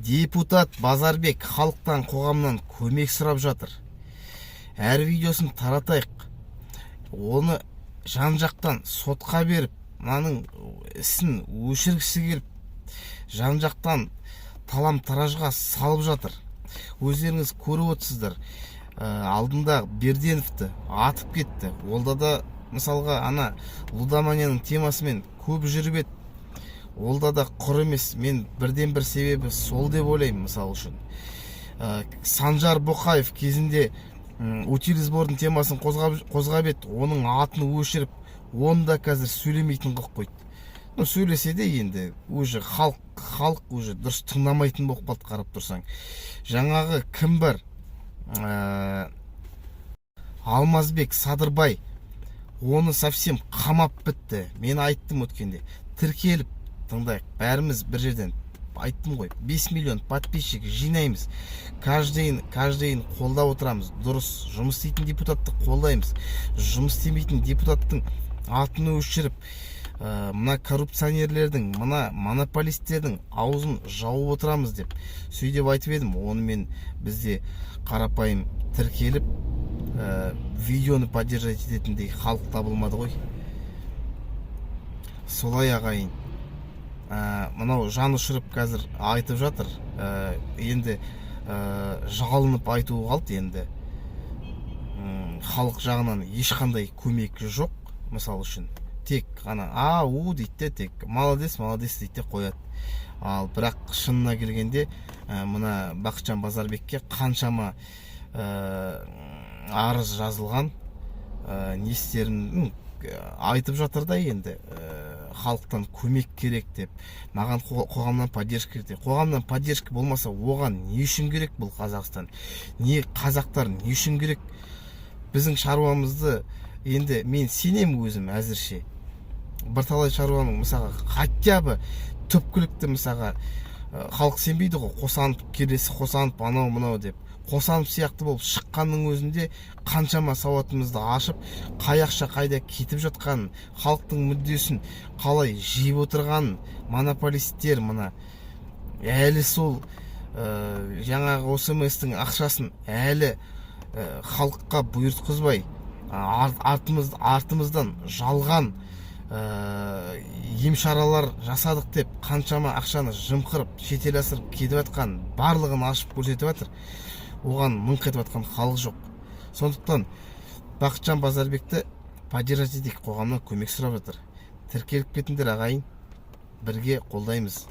Депутат Базарбек халықтан, қоғамнан көмек сұрап жатыр. Әр видеосын таратайық. Оны жан-жақтан сотқа беріп, мынаның ісін өшіргісі келіп, жан-жақтан талам-таражға салып жатыр. Өздеріңіз көріп отырсыздар. Алдында Берденовті атып кетті. Олда да мысалға ана лудоманияның темасымен көп жүріп еді. Олда да құр емес. Мен бірден бір себебі сол деп ойлаймын. Мысал үшін Санжар Боқаев кезінде утилизбордың темасын қозғап еді. Оның атын өшіріп, оны да қазір сөйлемейтін қылып қойды. Сөйлесе де енді уже халық уже дұрыс тыңдамайтын болып қалды. Қарап тұрсаң, жаңағы кім бар, Алмазбек Садырбай, оны совсем қамап бітті. Мен айттым өткенде, тіркеліп тыңдайық, бәріміз бір жерден айттым ғой, 5 миллион подписчик жинаймыз, каждыйын қолдап отырамыз. Дұрыс жұмыс істейтін депутатты қолдаймыз, жұмыс істемейтін депутаттың атын өшіріп, мына коррупционерлердің, мына монополистердің аузын жауып отырамыз деп сөйдеп айтып едім. Онымен бізде қарапайым тіркеліп видеоны поддержать ететіндей халық табылмады ғой. Солай ағайын. Мынау жан ұшырып қазір айтып жатыр. Енді жалынып айтуы қалды. Енді халық жағынан ешқандай көмек жоқ. Мысал үшін тек қана ау дейді, тек молодец дейді қояды. Ал бірақ шынына келгенде мына Бақытжан Базарбекке қаншама арыз жазылған, не істерін айтып жатыр да. Енді халықтан көмек керек деп, маған қоғамнан поддержка керек деп. Қоғамнан поддержка болмаса, оған не үшін керек бұл Қазақстан? Не қазақтар не үшін керек? Біздің шаруамызды енді мен сенем өзім әзірше. Бірталай шаруаның мысалға хотя бы түпкілікті мысалға халық сенбейді ғой. Қосанып келесі, қосанып анау-мынау деп. Қосанып сияқты болып шыққанның өзінде қаншама сауатымызды ашып, қай ақша қайда кетіп жатқанын, халықтың мүддесін қалай жиып отырғанын, монополистер мына әлі сол жаңағы ОСМС-тің ақшасын әлі халыққа бұйыртқызбай, артымыздан жалған емшаралар жасадық деп қаншама ақшаны жымқырып, шетел асырып кетіп жатқан, барлығын ашып көрсетіп жатыр. Оған мыңқ етіп жатқан халық жоқ. Сондықтан Бақытжан Базарбекті поддержать етейік, қоғамнан көмек сұрап жатыр. Тіркеліп кетіңдер ағайын, бірге қолдаймыз.